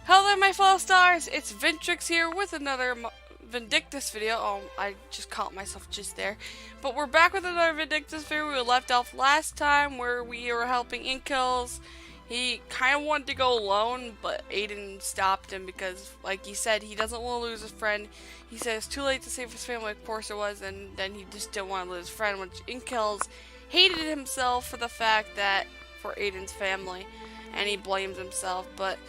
Hello my fellow stars, it's Vindictus here with another Vindictus video. I just caught myself just there. But we're back with another Vindictus video. We left off last time where we were helping inkells. He kind of wanted to go alone, but Aiden stopped him because, like he said, he doesn't want to lose his friend. He said it's too late to save his family, of course it was, and then he just didn't want to lose his friend, which inkells hated himself for the fact that, for Aiden's family, and he blames himself, but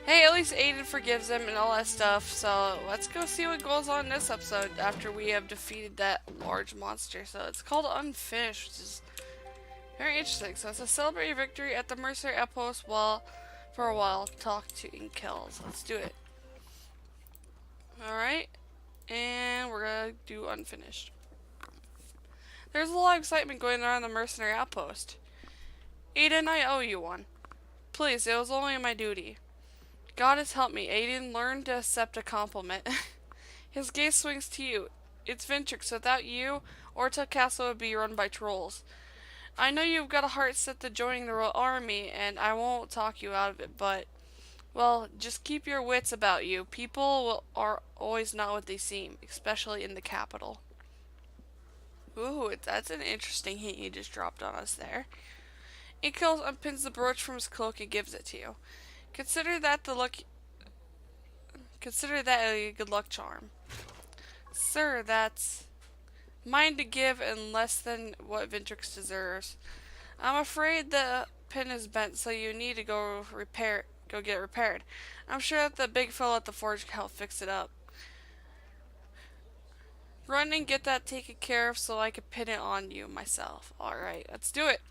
hey, at least Aiden forgives him and all that stuff, so let's go see what goes on in this episode after we have defeated that large monster. So it's called Unfinished, which is very interesting. So it's a celebrate your victory at the mercenary outpost for a while, talk to inkells. Let's do it. Alright, and we're gonna do Unfinished. There's a lot of excitement going on the mercenary outpost. Aiden, I owe you one. Please, it was only my duty. God has helped me. Aiden, learn to accept a compliment. His gaze swings to you. It's Vindictus. Without you, Orta Castle would be run by trolls. I know you've got a heart set to joining the Royal Army, and I won't talk you out of it, but, well, just keep your wits about you. People are always not what they seem, especially in the capital. Ooh, that's an interesting hint you just dropped on us there. Inkells unpins the brooch from his cloak and gives it to you. Consider that a good luck charm. Sir, that's mine to give and less than what Vindictus deserves. I'm afraid the pin is bent, so you need to go get it repaired. I'm sure that the big fellow at the forge can help fix it up. Run and get that taken care of so I can pin it on you myself. Alright, let's do it.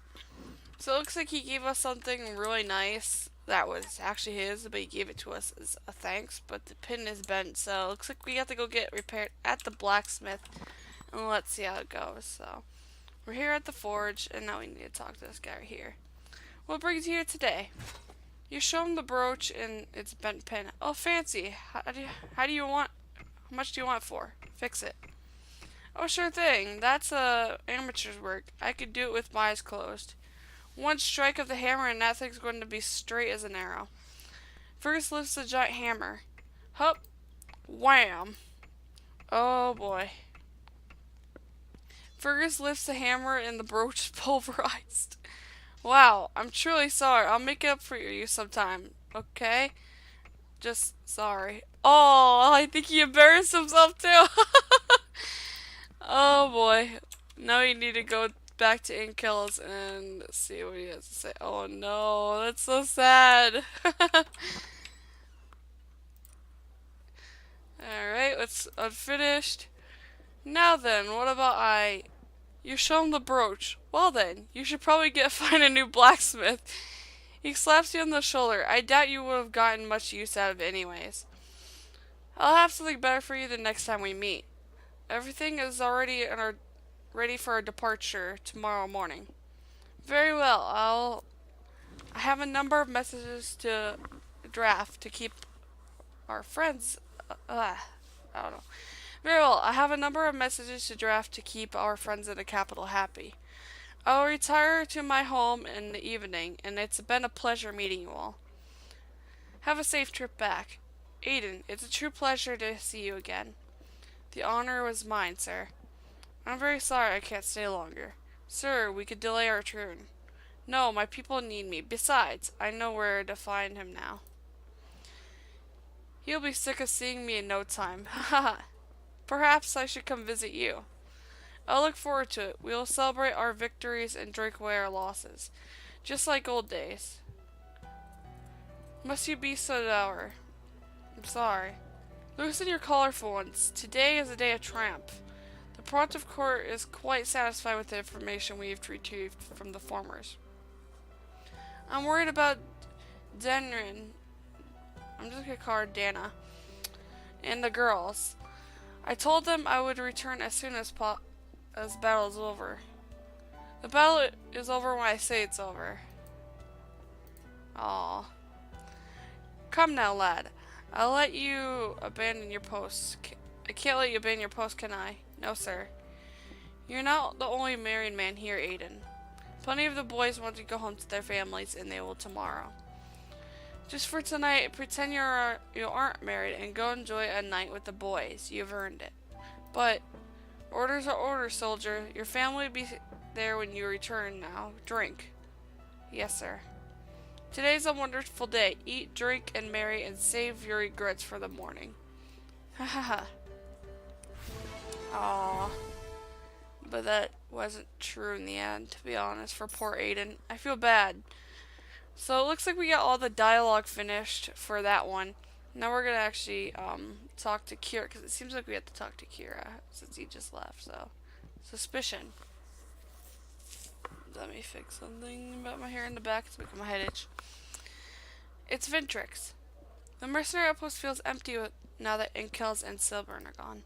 So it looks like he gave us something really nice. That was actually his, but he gave it to us as a thanks. But the pin is bent, so it looks like we have to go get it repaired at the blacksmith. And let's see how it goes. So we're here at the forge, and now we need to talk to this guy right here. What brings you here today? You show him the brooch and its bent pin. Oh, fancy. How much do you want it for? Fix it. Oh, sure thing. That's amateur's work. I could do it with my eyes closed. One strike of the hammer and that thing's going to be straight as an arrow. Fergus lifts the giant hammer. Hup. Wham. Oh boy. Fergus lifts the hammer and the brooch is pulverized. Wow, I'm truly sorry. I'll make it up for you sometime. Okay? Just sorry. Oh, I think he embarrassed himself too. Oh boy. Now you need to go back to inkells and see what he has to say. Oh no, that's so sad. Alright, let's unfinished. Now then, what about you show him the brooch. Well then, you should probably find a new blacksmith. He slaps you on the shoulder. I doubt you would have gotten much use out of it anyways. I'll have something better for you the next time we meet. Everything is already ready for our departure tomorrow morning. Very well, I have a number of messages to draft to keep our friends, I don't know. Very well, I have a number of messages to draft to keep our friends in the capital happy. I'll retire to my home in the evening, and it's been a pleasure meeting you all. Have a safe trip back. Aiden, it's a true pleasure to see you again. The honor was mine, sir. I'm very sorry I can't stay longer. Sir, we could delay our return. No, my people need me. Besides, I know where to find him now. He'll be sick of seeing me in no time. Haha. Perhaps I should come visit you. I'll look forward to it. We'll celebrate our victories and drink away our losses. Just like old days. Must you be so dour? I'm sorry. Loosen your collar for once. Today is a day of triumph. The Pontiff Court is quite satisfied with the information we've retrieved from the formors. I'm worried about Denrin. I'm just gonna call her Dana. And the girls. I told them I would return as soon as battle is over. The battle is over when I say it's over. Aww. Come now, lad. I'll let you abandon your post. I can't let you abandon your post, can I? No, sir. You're not the only married man here, Aiden. Plenty of the boys want to go home to their families, and they will tomorrow. Just for tonight, pretend you aren't married and go enjoy a night with the boys. You've earned it. But orders are orders, soldier. Your family will be there when you return now. Drink. Yes, sir. Today's a wonderful day. Eat, drink, and marry, and save your regrets for the morning. Ha ha ha. Aww. But that wasn't true in the end, to be honest, for poor Aiden. I feel bad. So it looks like we got all the dialogue finished for that one. Now we're gonna actually talk to Kira, because it seems like we have to talk to Kira since he just left. So suspicion. Let me fix something about my hair in the back. It's making my head itch. It's Vindictus. The mercenary outpost feels empty now that inkells and Silburn are gone.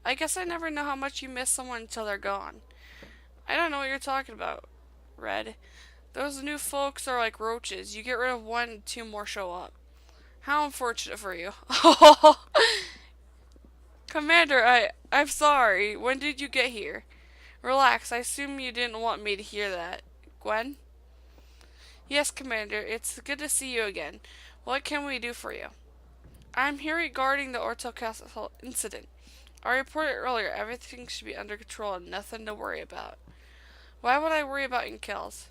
I guess I never know how much you miss someone until they're gone. I don't know what you're talking about, Red. Those new folks are like roaches. You get rid of one, two more show up. How unfortunate for you. Commander, I'm sorry. When did you get here? Relax, I assume you didn't want me to hear that. Gwen? Yes, Commander, it's good to see you again. What can we do for you? I'm here regarding the Ortel Castle incident. I reported earlier, everything should be under control and nothing to worry about. Why would I worry about inkells?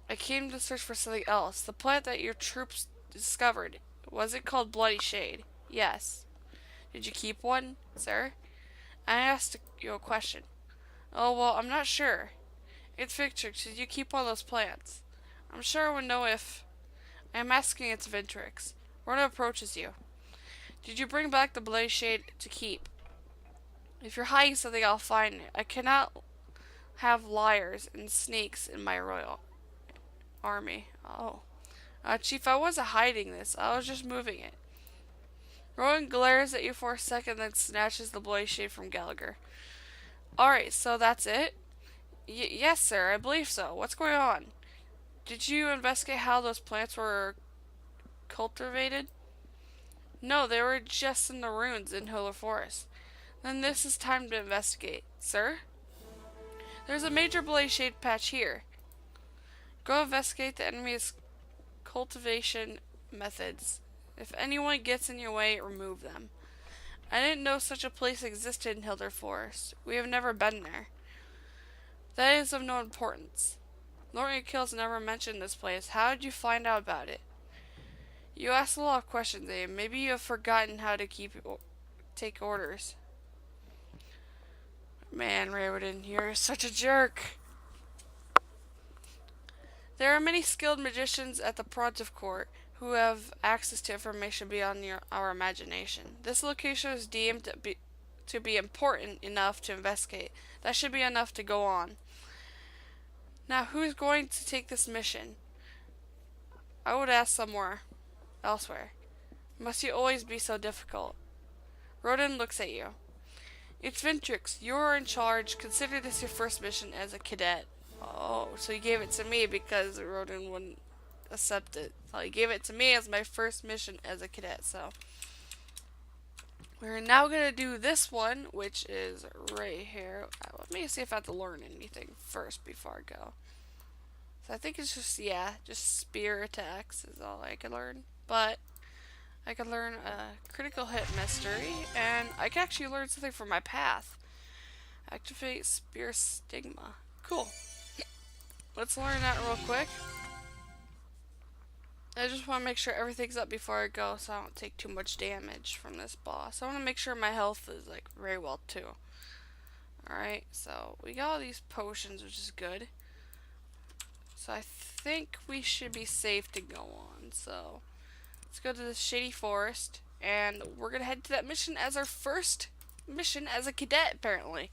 I came to search for something else. The plant that your troops discovered. Was it called Bloody Shade? Yes. Did you keep one, sir? I asked you a question. Oh, well, I'm not sure. It's Vindictus. Did you keep one of those plants? I'm sure I would know if... I'm asking it's Vindictus. Riordan approaches you. Did you bring back the Bloody Shade to keep? If you're hiding something, I'll find it. I cannot have liars and sneaks in my royal army. Oh. Chief, I wasn't hiding this. I was just moving it. Riordan glares at you for a second, then snatches the Bloody Shade from Gallagher. Alright, so that's it? Yes, sir, I believe so. What's going on? Did you investigate how those plants were cultivated? No, they were just in the ruins in Hiller Forest. Then this is time to investigate. Sir? There's a major Bloody Shade patch here. Go investigate the enemy's cultivation methods. If anyone gets in your way, remove them. I didn't know such a place existed in Hiller Forest. We have never been there. That is of no importance. Lord Kills never mentioned this place. How did you find out about it? You asked a lot of questions, Abe. Maybe you have forgotten how to take orders. Man, Riordan, you're such a jerk. There are many skilled magicians at the Pontiff Court who have access to information beyond our imagination. This location is deemed to be important enough to investigate. That should be enough to go on. Now, who's going to take this mission? I would ask somewhere elsewhere. Must you always be so difficult? Riordan looks at you. It's Vindictus. You are in charge. Consider this your first mission as a cadet. Oh, so he gave it to me because Riordan wouldn't accept it. So he gave it to me as my first mission as a cadet. So we're now going to do this one, which is right here. Let me see if I have to learn anything first before I go. So I think it's just, yeah, just spear attacks is all I can learn. But I can learn a critical hit mystery, and I can actually learn something from my path. Activate spear stigma. Cool. Let's learn that real quick. I just want to make sure everything's up before I go so I don't take too much damage from this boss. I want to make sure my health is like very well too. Alright, so we got all these potions, which is good. So I think we should be safe to go on. So let's go to the Shady Forest, and we're going to head to that mission as our first mission as a cadet, apparently.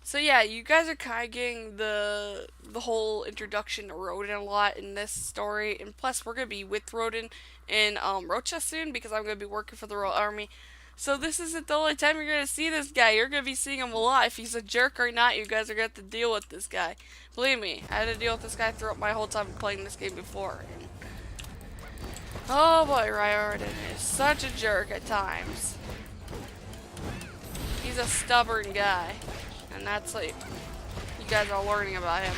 So yeah, you guys are kind of getting the whole introduction to Riordan a lot in this story, and plus we're going to be with Riordan in Rocha soon, because I'm going to be working for the Royal Army. So this isn't the only time you're going to see this guy. You're going to be seeing him a lot. If he's a jerk or not, you guys are going to have to deal with this guy. Believe me, I had to deal with this guy throughout my whole time playing this game before. And oh boy, Riordan is such a jerk at times. He's a stubborn guy. And that's like, you guys are learning about him.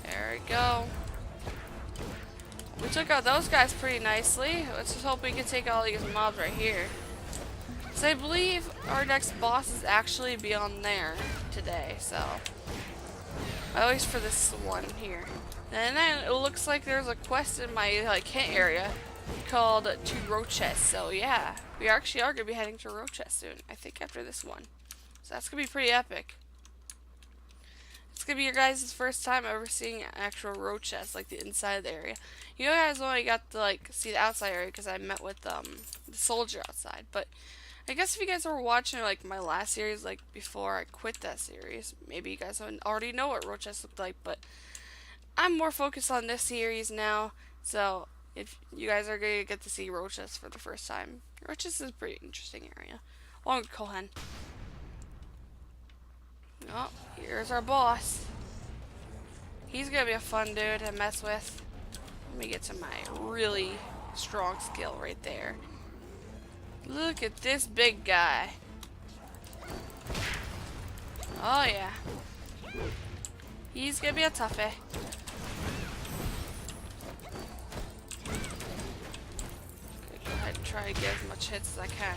There we go. We took out those guys pretty nicely. Let's just hope we can take all these mobs right here. So I believe our next boss is actually beyond there today, so at least for this one here. And then it looks like there's a quest in my hint area called To Rochest. So yeah, we actually are gonna be heading to Rochest soon. I think after this one. So that's gonna be pretty epic. It's gonna be your guys' first time ever seeing an actual Rochest, like the inside of the area. You guys only got to see the outside area because I met with the soldier outside. But I guess if you guys were watching my last series, before I quit that series, maybe you guys already know what Rochest looked like. But I'm more focused on this series now, so if you guys are gonna get to see Rochest for the first time, Rochest is a pretty interesting area. Along with Kohen. Oh, here's our boss. He's gonna be a fun dude to mess with. Let me get to my really strong skill right there. Look at this big guy. Oh yeah. He's gonna be a toughie. Go ahead and try to get as much hits as I can.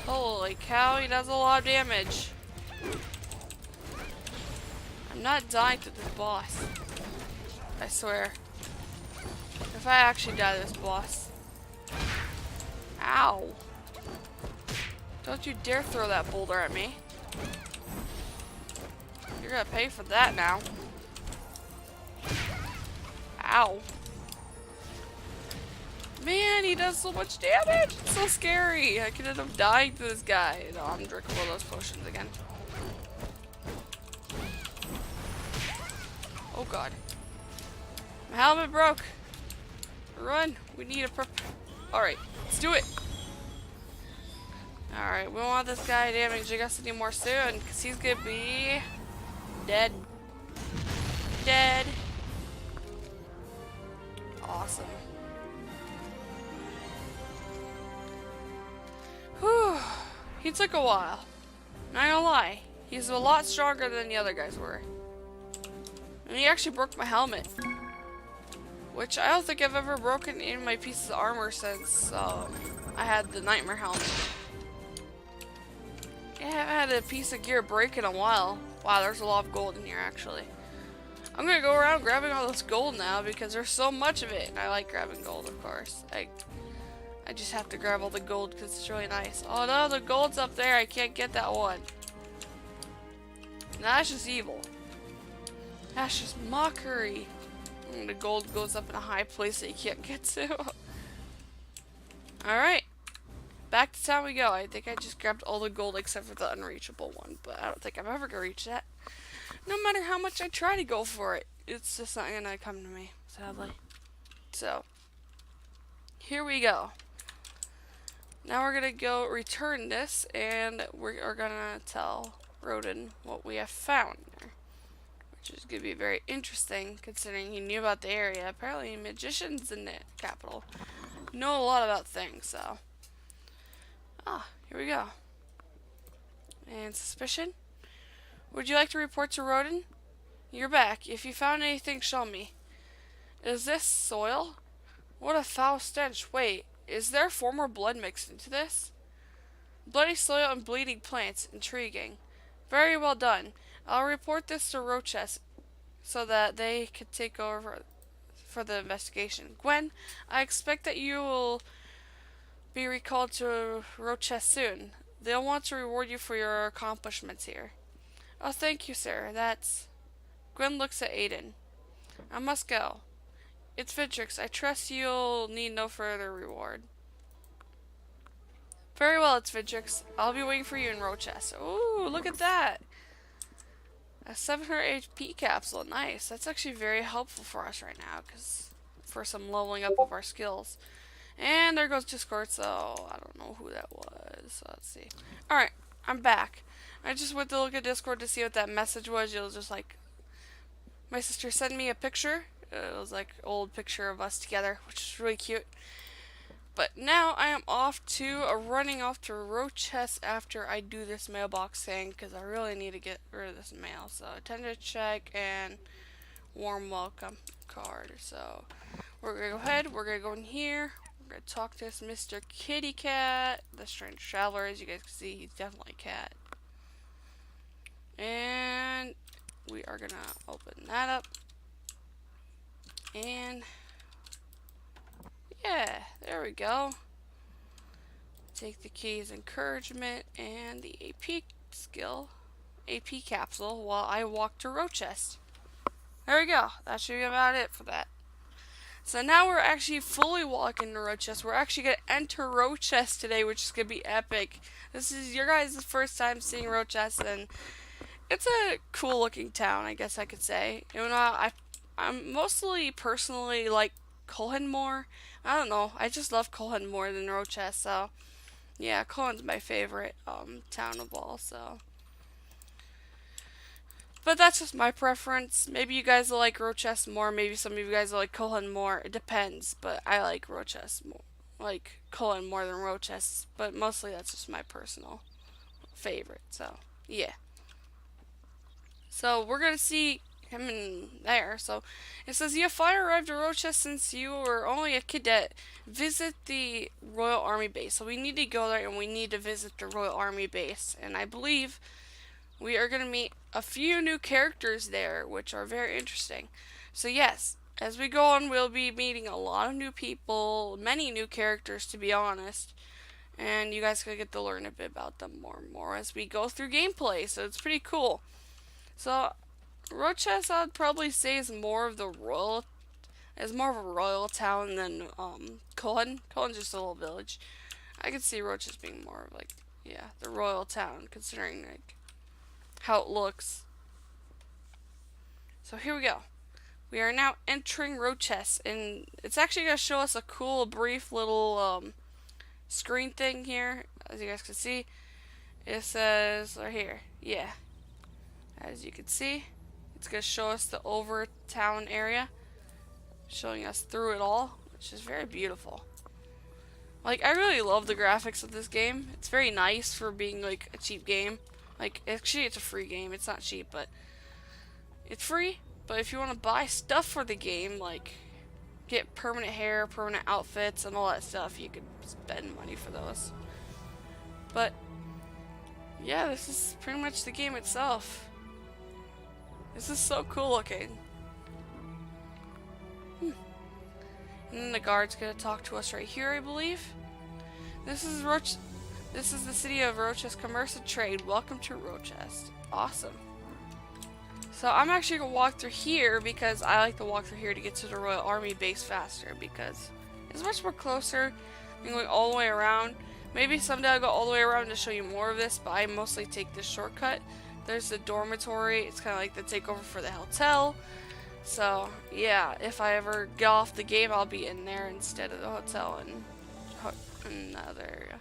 Holy cow, he does a lot of damage. I'm not dying to this boss. I swear. If I actually die to this boss. Ow. Don't you dare throw that boulder at me. You're gonna pay for that now. Ow. Man, he does so much damage. It's so scary. I could end up dying to this guy. No, I'm drinking one of those potions again. Oh god. My helmet broke. Run. We need a prep. Alright, let's do it. Alright, we don't want this guy damaging us anymore soon, because he's gonna be dead. Dead. Awesome. Whew. He took a while. Not gonna lie. He's a lot stronger than the other guys were. And he actually broke my helmet. Which I don't think I've ever broken any of my pieces of armor since I had the nightmare helmet. Yeah, I haven't had a piece of gear break in a while. Wow, there's a lot of gold in here actually. I'm gonna go around grabbing all this gold now because there's so much of it. And I like grabbing gold, of course. I just have to grab all the gold because it's really nice. Oh no, the gold's up there. I can't get that one. Nah, that's just evil. That's just mockery. And the gold goes up in a high place that you can't get to. Alright. Back to town we go. I think I just grabbed all the gold except for the unreachable one. But I don't think I'm ever going to reach that. No matter how much I try to go for it. It's just not going to come to me, sadly. So, here we go. Now we're going to go return this. And we're going to tell Riordan what we have found there. Which is going to be very interesting, considering he knew about the area. Apparently, magicians in the capital know a lot about things, so. Ah, here we go. And suspicion? Would you like to report to Riordan? You're back. If you found anything, show me. Is this soil? What a foul stench. Wait, is there formor blood mixed into this? Bloody soil and bleeding plants. Intriguing. Very well done. I'll report this to Rochest so that they could take over for the investigation. Gwen, I expect that you will be recalled to Rochest soon. They'll want to reward you for your accomplishments here. Oh, thank you, sir. That's... Gwen looks at Aiden. I must go. It's Vindictus. I trust you'll need no further reward. Very well, it's Vindictus. I'll be waiting for you in Rochest. Ooh, look at that. A 700 HP capsule, nice. That's actually very helpful for us right now, because for some leveling up of our skills. And there goes Discord, so I don't know who that was. So let's see. Alright, I'm back. I just went to look at Discord to see what that message was. It was just like, my sister sent me a picture. It was like an old picture of us together, which is really cute. But now I am running off to Rochest after I do this mailbox thing, because I really need to get rid of this mail. So attendance check and warm welcome card. So we're gonna go ahead, we're gonna go in here, we're gonna talk to this Mr. Kitty Cat, the strange traveler. As you guys can see, he's definitely a cat. And we are gonna open that up. And yeah, there we go. Take the key's encouragement and the AP skill, AP capsule, while I walk to Rochest. There we go. That should be about it for that. So now we're actually fully walking to Rochest. We're actually going to enter Rochest today, which is going to be epic. This is your guys' first time seeing Rochest, and it's a cool looking town, I guess I could say. You know, I'm mostly personally like Cullen more. I don't know. I just love Cullen more than Rochest, so yeah, Cullen's my favorite town of all, so. But that's just my preference. Maybe you guys will like Rochest more. Maybe some of you guys will like Cullen more. It depends. But I like Rochest more. Like Cullen more than Rochest. But mostly that's just my personal favorite. So, yeah. So, we're going to see him in there. So, it says, you have finally arrived at Rochest since you were only a cadet. Visit the Royal Army Base. So, we need to go there and we need to visit the Royal Army Base. And I believe we are going to meet a few new characters there, which are very interesting. So yes, as we go on, we'll be meeting a lot of new people, many new characters to be honest, and you guys can get to learn a bit about them more and more as we go through gameplay, so it's pretty cool. So, Rochest, I'd probably say is more of a royal town than Cullen. Cullen's just a little village. I could see Rochest being more of like, yeah, the royal town, considering like how it looks. So here we go. We are now entering Rochest, and it's actually going to show us a cool, brief little screen thing here. As you guys can see, it says right here, yeah. As you can see, it's going to show us the over town area, showing us through it all, which is very beautiful. Like, I really love the graphics of this game. It's very nice for being like a cheap game. Like, actually, it's a free game. It's not cheap, but it's free. But if you want to buy stuff for the game, like get permanent hair, permanent outfits, and all that stuff, you could spend money for those. But yeah, this is pretty much the game itself. This is so cool looking. And then the guard's gonna talk to us right here, I believe. This is the city of Rochest Commerce and Trade. Welcome to Rochest. Awesome. So I'm actually going to walk through here because I like to walk through here to get to the Royal Army Base faster because it's much more closer than going all the way around. Maybe someday I'll go all the way around to show you more of this, but I mostly take this shortcut. There's the dormitory. It's kind of like the takeover for the hotel. So yeah, if I ever get off the game, I'll be in there instead of the hotel in the other area.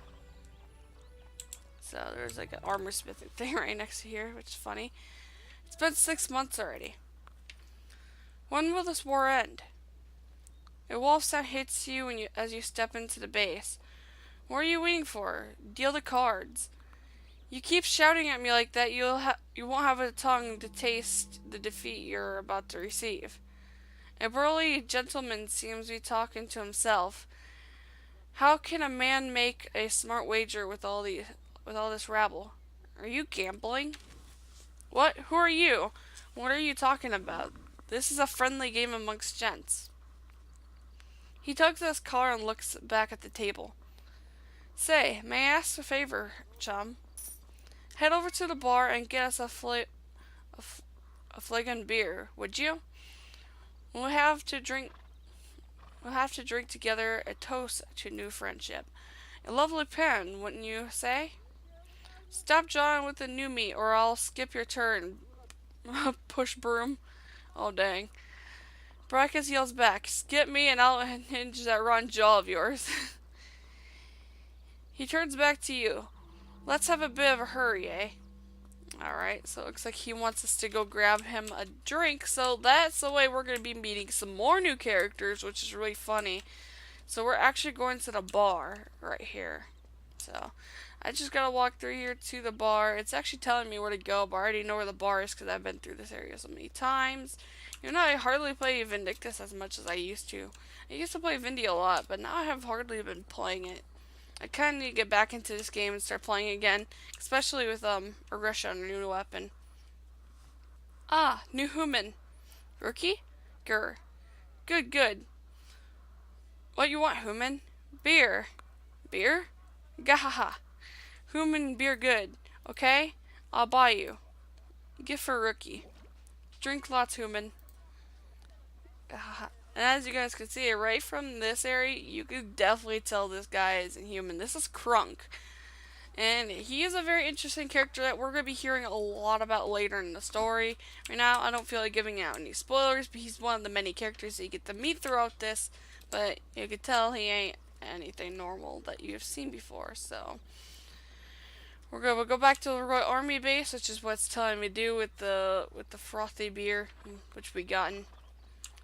So there's like an armor smithing thing right next to here, which is funny. It's been 6 months already. When will this war end? A wolf sound hits you as you step into the base. What are you waiting for? Deal the cards. You keep shouting at me like that, you won't have a tongue to taste the defeat you're about to receive. A burly gentleman seems to be talking to himself. How can a man make a smart wager with all this rabble? Are you gambling? What? Who are you? What are you talking about? This is a friendly game amongst gents. He tugs at his collar and looks back at the table. Say, may I ask a favor, chum? Head over to the bar and get us a flagon beer, would you? We'll have to drink together a toast to new friendship. A lovely pen, wouldn't you say? Stop jawing with the new meat, or I'll skip your turn. Push broom. Oh, dang. Brackus yells back, skip me and I'll hinge that rotten jaw of yours. He turns back to you. Let's have a bit of a hurry, eh? Alright, so it looks like he wants us to go grab him a drink, so that's the way we're going to be meeting some more new characters, which is really funny. So we're actually going to the bar right here. So I just gotta walk through here to the bar. It's actually telling me where to go, but I already know where the bar is because I've been through this area so many times. You know, I hardly play Vindictus as much as I used to. I used to play Vindy a lot, but now I have hardly been playing it. I kind of need to get back into this game and start playing again, especially with aggression, a new weapon. Ah, new human. Rookie? Grr. Good, good. What you want, human? Beer. Beer? Gahaha. Human beer good. Okay? I'll buy you. Gift for rookie. Drink lots, human. Gahaha. And as you guys can see, right from this area, you could definitely tell this guy isn't human. This is Crunk. And he is a very interesting character that we're going to be hearing a lot about later in the story. Right now, I don't feel like giving out any spoilers, but he's one of the many characters that you get to meet throughout this. But you can tell he ain't anything normal that you've seen before. So we're going to go back to the Royal Army base, which is what it's telling me to do with the frothy beer, which we gotten.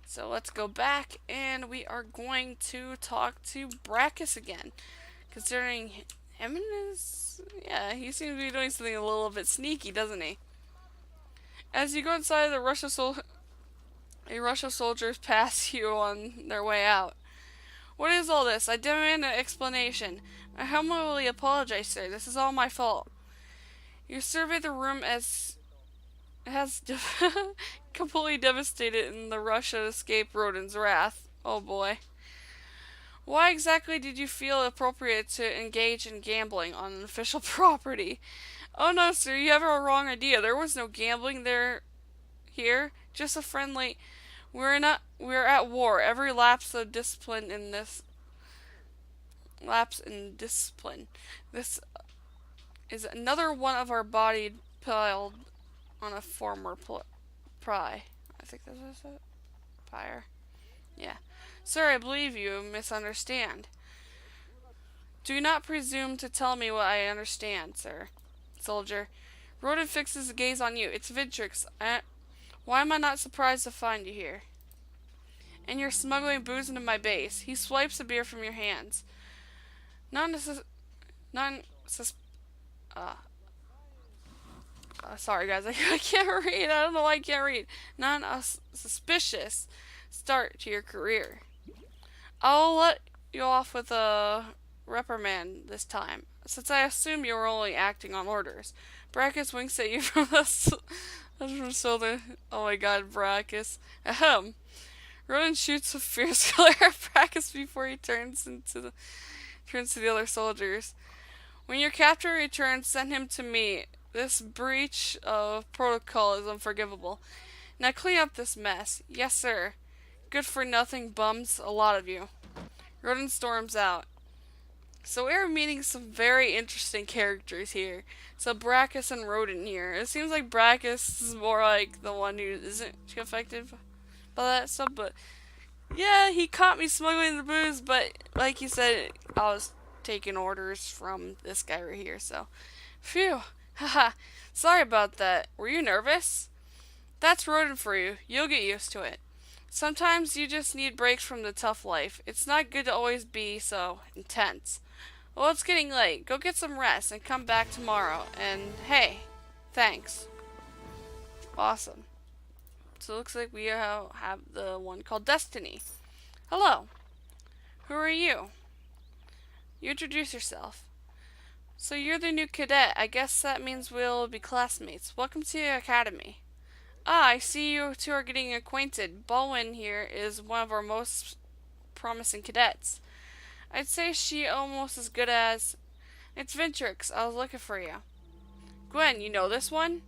So let's go back, and we are going to talk to Brachus again. Considering him and his... yeah, he seems to be doing something a little bit sneaky, doesn't he? As you go inside, a rush of soldiers pass you on their way out. What is all this? I demand an explanation. I humbly apologize, sir. This is all my fault. You survey the room as... it has completely devastated in the rush to escape Riordan's wrath. Oh boy. Why exactly did you feel appropriate to engage in gambling on an official property? Oh no, sir, you have a wrong idea. There was no gambling here. Just a friendly... We're at war. Every lapse in discipline. This is another one of our body piled on a former pry. I think this is it. Pyre. Yeah. Sir, I believe you misunderstand. Do not presume to tell me what I understand, sir. Soldier. Riordan fixes the gaze on you. It's Vindictus. Why am I not surprised to find you here? And you're smuggling booze into my base. He swipes a beer from your hands. Sorry guys, I can't read. I don't know why I can't read. Non-suspicious start to your career. I'll let you off with a reprimand this time, since I assume you were only acting on orders. Brachus winks at you from the shoulder. Oh my god, Brachus. Ahem. Riordan shoots a fierce glare at Brachus before he turns to the other soldiers. When your captor returns, send him to me. This breach of protocol is unforgivable. Now clean up this mess. Yes, sir. Good for nothing bums, a lot of you. Riordan storms out. So we're meeting some very interesting characters here. So Brachus and Riordan here. It seems like Brachus is more like the one who isn't affected by that stuff, but yeah, he caught me smuggling the booze, but like you said, I was taking orders from this guy right here, so phew. Haha. Sorry about that. Were you nervous? That's Riordan for you. You'll get used to it. Sometimes you just need breaks from the tough life. It's not good to always be so intense. Well, it's getting late. Go get some rest and come back tomorrow. And hey, thanks. Awesome. So it looks like we have the one called Destiny. Hello. Who are you? You introduce yourself. So you're the new cadet. I guess that means we'll be classmates. Welcome to the academy. Ah, I see you two are getting acquainted. Baldwin here is one of our most promising cadets. I'd say she almost as good as... It's Vindictus. I was looking for you. Gwen, you know this one?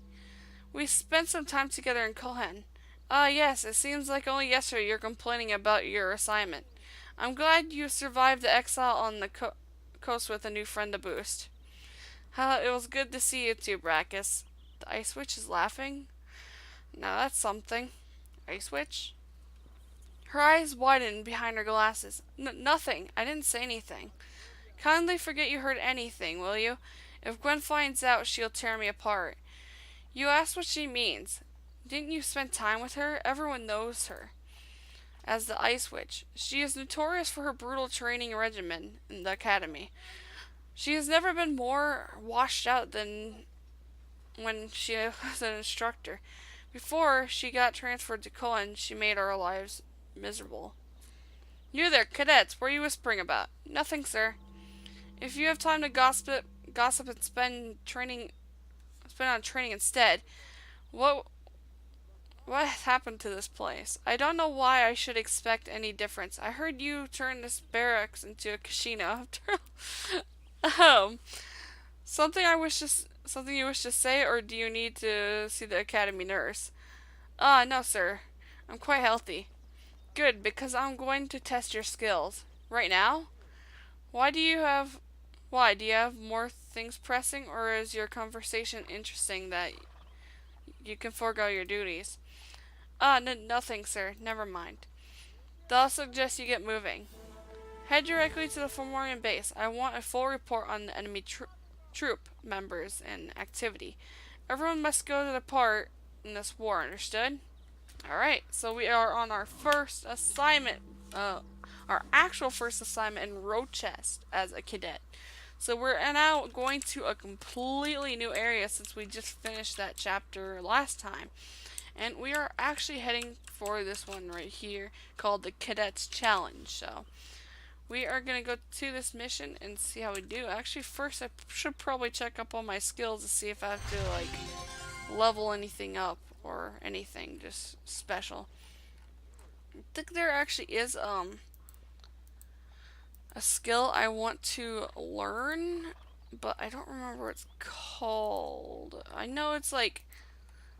We spent some time together in Cohen. Ah, yes, it seems like only yesterday you're complaining about your assignment. I'm glad you survived the exile on the coast with a new friend to boost. It was good to see you too, Brachus. The Ice Witch is laughing? Now that's something. Ice Witch? Her eyes widened behind her glasses. Nothing. I didn't say anything. Kindly forget you heard anything, will you? If Gwen finds out, she'll tear me apart. You ask what she means. Didn't you spend time with her? Everyone knows her as the Ice Witch. She is notorious for her brutal training regimen in the academy. She has never been more washed out than when she was an instructor. Before she got transferred to Cohen, she made our lives miserable. You there, cadets, what are you whispering about? Nothing, sir. If you have time to gossip and spend on training instead, what what has happened to this place? I don't know why I should expect any difference. I heard you turn this barracks into a casino. um, something you wish to say, or do you need to see the academy nurse? No, sir. I'm quite healthy. Good, because I'm going to test your skills. Right now? Why do you have Why do you have more things pressing, or is your conversation interesting that you can forego your duties? Nothing, sir. Never mind. I'll suggest you get moving. Head directly to the Formorian base. I want a full report on the enemy troop members and activity. Everyone must go to their part in this war, understood? Alright, so we are on our first assignment, our actual first assignment in Rochest as a cadet. So we're now going to a completely new area since we just finished that chapter last time. And we are actually heading for this one right here called the Cadets Challenge. So we are going to go to this mission and see how we do. Actually, first I should probably check up on my skills to see if I have to like level anything up or anything just special. I think there actually is a skill I want to learn, but I don't remember what it's called. I know it's like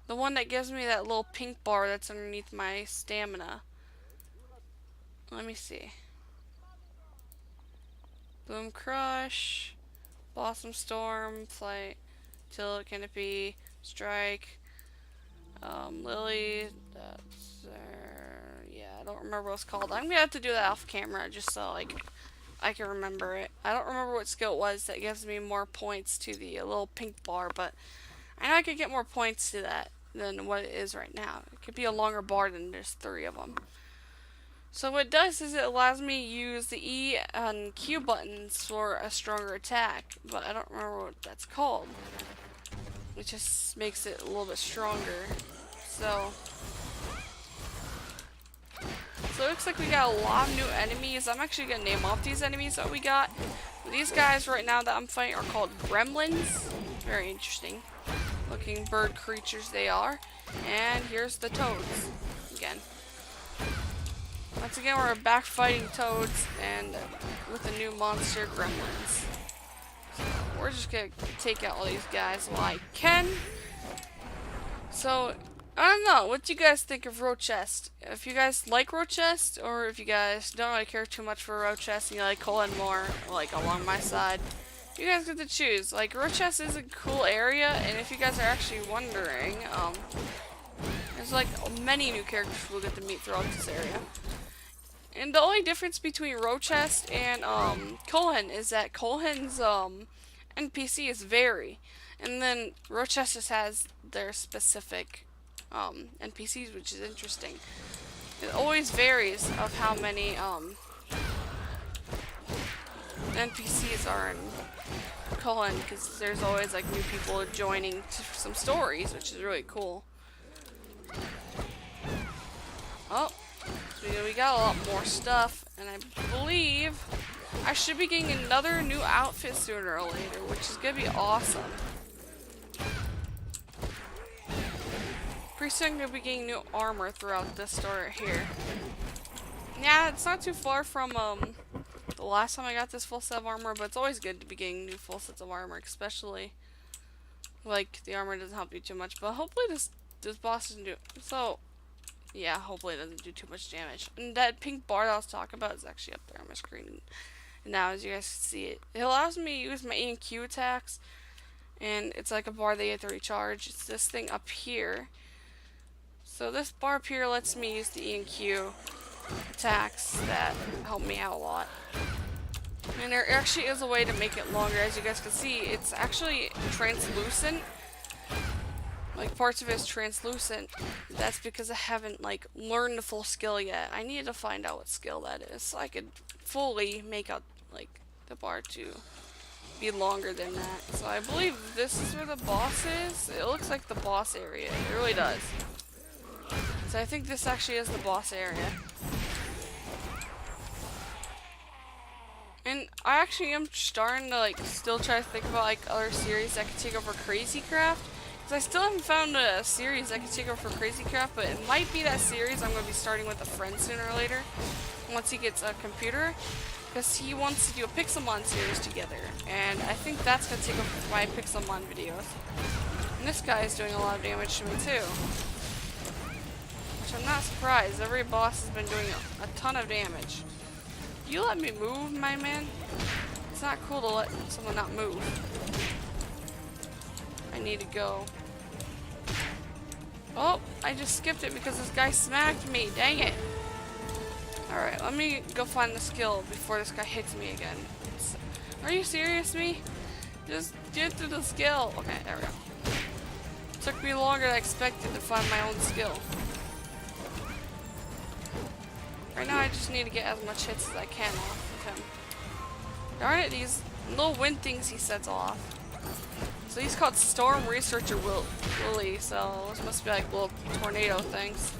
the one that gives me that little pink bar that's underneath my stamina. Let me see. Boom Crush, Blossom Storm, Flight, Tilt, Canopy, Strike, Lily, yeah, I don't remember what it's called. I'm gonna have to do that off camera just so like I can remember it. I don't remember what skill it was that gives me more points to the little pink bar, but I know I could get more points to that than what it is right now. It could be a longer bar than there's 3 of them. So what it does is it allows me to use the E and Q buttons for a stronger attack, but I don't remember what that's called. It just makes it a little bit stronger. So it looks like we got a lot of new enemies. I'm actually going to name off these enemies that we got. These guys right now that I'm fighting are called gremlins. Very interesting looking bird creatures they are. And here's the toads again. Once again, we're back fighting toads and with a new monster, gremlins. So we're just going to take out all these guys while I can. So I don't know. What do you guys think of Rochest? If you guys like Rochest, or if you guys don't really care too much for Rochest and you like Colin more, like along my side, you guys get to choose. Like, Rochest is a cool area, and if you guys are actually wondering, there's like many new characters we'll get to meet throughout this area. And the only difference between Rochest and Colin is that Colin's NPCs vary, and then Rochest just has their specific NPCs, which is interesting. It always varies of how many NPCs are in Colin, because there's always like new people joining some stories, which is really cool. Oh, so we got a lot more stuff, and I believe I should be getting another new outfit sooner or later, which is gonna be awesome. Pretty soon I'm gonna be getting new armor throughout this store right here. Yeah, it's not too far from the last time I got this full set of armor, but it's always good to be getting new full sets of armor, especially like the armor doesn't help you too much. But hopefully this boss doesn't do so. Yeah, hopefully it doesn't do too much damage. And that pink bar that I was talking about is actually up there on my screen. And now, as you guys can see it allows me to use my E and Q attacks, and it's like a bar that you have to recharge. It's this thing up here. So this bar up here lets me use the E and Q attacks that help me out a lot. And there actually is a way to make it longer. As you guys can see, it's actually translucent. Like, parts of it is translucent. That's because I haven't, like, learned the full skill yet. I need to find out what skill that is so I could fully make out, like, the bar to be longer than that. So I believe this is where the boss is. It looks like the boss area. It really does. So I think this actually is the boss area. And I actually am starting to like still try to think about like other series that could take over Crazy Craft. Because I still haven't found a series that could take over Crazy Craft, but it might be that series I'm going to be starting with a friend sooner or later. Once he gets a computer. Because he wants to do a Pixelmon series together. And I think that's going to take over my Pixelmon videos. And this guy is doing a lot of damage to me too. Which I'm not surprised. Every boss has been doing a ton of damage. You let me move, my man? It's not cool to let someone not move. I need to go. Oh, I just skipped it because this guy smacked me. Dang it. Alright, let me go find the skill before this guy hits me again. Are you serious, me? Just get to the skill. Okay, there we go. Took me longer than I expected to find my own skill. Right now I just need to get as much hits as I can off of him. Darn it, these little wind things he sets off. So he's called Storm Researcher Willie, so this must be like little tornado things.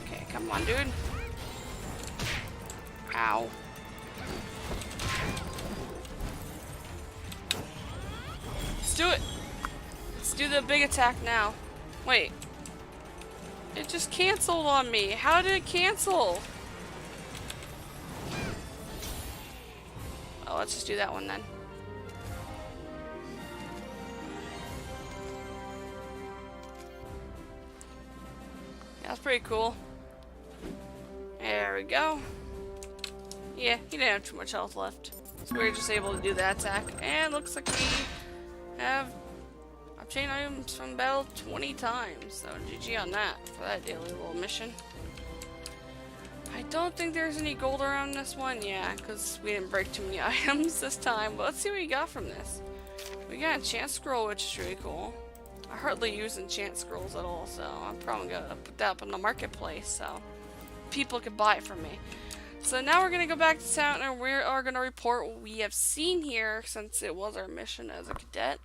Okay, come on, dude. Ow. Let's do it. Let's do the big attack now. Wait. It just canceled on me. How did it cancel? Oh, let's just do that one then. Yeah, that's pretty cool. There we go. Yeah, he didn't have too much health left. So we were just able to do that attack. And looks like we have obtained items from battle 20 times. So GG on that for that daily little mission. I don't think there's any gold around this one. Yeah, because we didn't break too many items this time. But let's see what we got from this. We got a enchant scroll, which is really cool. I hardly use enchant scrolls at all, so I'm probably going to put that up in the marketplace so people can buy it from me. So now we're going to go back to town and we are going to report what we have seen here since it was our mission as a cadet.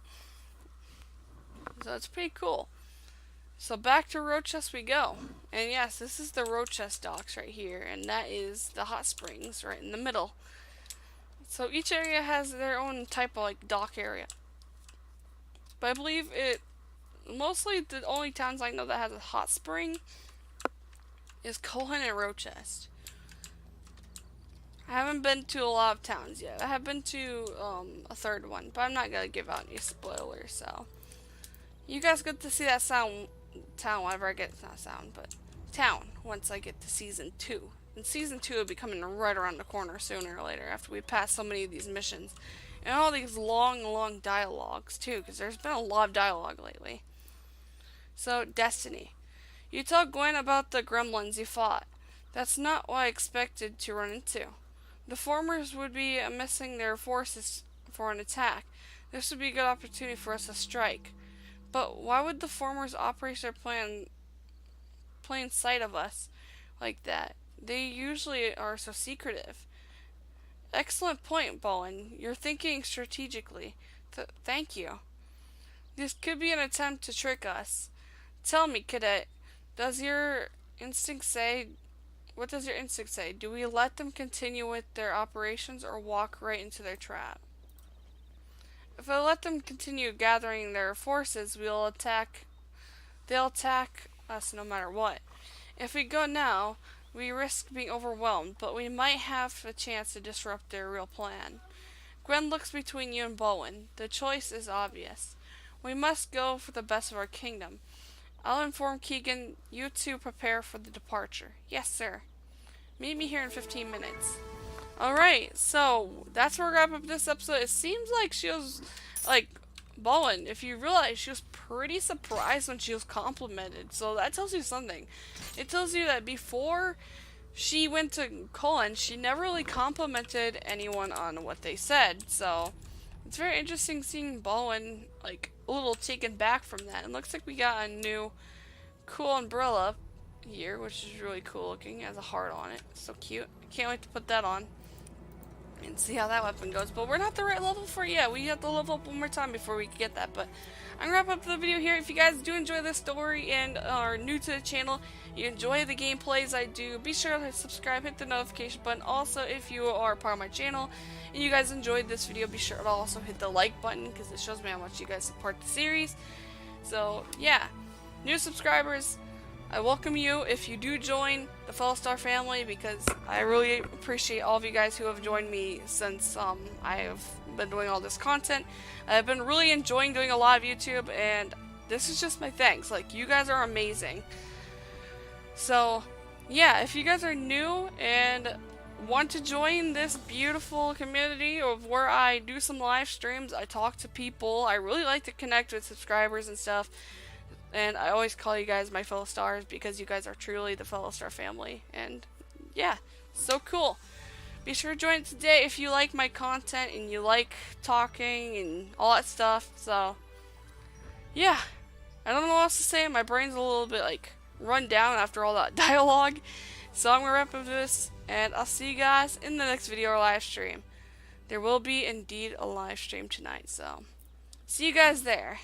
So it's pretty cool. So back to Rochest we go. And yes, this is the Rochest docks right here, and that is the hot springs right in the middle. So each area has their own type of like dock area. But I believe it mostly the only towns I know that has a hot spring is Cohen and Rochest. I haven't been to a lot of towns yet. I have been to a third one, but I'm not gonna give out any spoilers. So you guys get to see that town whenever I get not sound, but town once I get to season 2. And season 2 will be coming right around the corner sooner or later after we pass so many of these missions and all these long dialogues too, because there's been a lot of dialogue lately. So Destiny, you tell Gwen about the gremlins you fought. That's not what I expected to run into. The formors would be missing their forces for an attack. This would be a good opportunity for us to strike. But why would the formors operate their plain sight of us like that? They usually are so secretive. Excellent point, Bowen. You're thinking strategically. Thank you. This could be an attempt to trick us. Tell me, cadet, what does your instinct say? Do we let them continue with their operations or walk right into their trap? If I let them continue gathering their forces, they'll attack us no matter what. If we go now, we risk being overwhelmed, but we might have a chance to disrupt their real plan. Gwen looks between you and Bowen. The choice is obvious. We must go for the best of our kingdom. I'll inform Keegan. You two prepare for the departure. Yes, sir. Meet me here in 15 minutes. Alright, so that's where we're wrapping up this episode. It seems like she was, like, Bowen, if you realize, she was pretty surprised when she was complimented. So that tells you something. It tells you that before she went to Colin, she never really complimented anyone on what they said. So it's very interesting seeing Bowen, like, a little taken back from that. It looks like we got a new cool umbrella here, which is really cool looking. It has a heart on it. So cute. Can't wait to put that on and see how that weapon goes. But we're not the right level for it yet. We have to level up one more time before we can get that. But I'm gonna wrap up the video here. If you guys do enjoy this story and are new to the channel, you enjoy the gameplays I do, be sure to subscribe, hit the notification button. Also, if you are part of my channel and you guys enjoyed this video, be sure to also hit the like button because it shows me how much you guys support the series. So yeah, new subscribers, I welcome you if you do join the Fellow-Star family, because I really appreciate all of you guys who have joined me since I have been doing all this content. I've been really enjoying doing a lot of YouTube, and this is just my thanks. Like, you guys are amazing. So yeah, if you guys are new and want to join this beautiful community of where I do some live streams, I talk to people, I really like to connect with subscribers and stuff. And I always call you guys my fellow stars because you guys are truly the Fellow Star family. And yeah, so cool. Be sure to join today if you like my content and you like talking and all that stuff. So yeah, I don't know what else to say. My brain's a little bit like run down after all that dialogue. So I'm gonna wrap up this, and I'll see you guys in the next video or live stream. There will be indeed a live stream tonight, so see you guys there.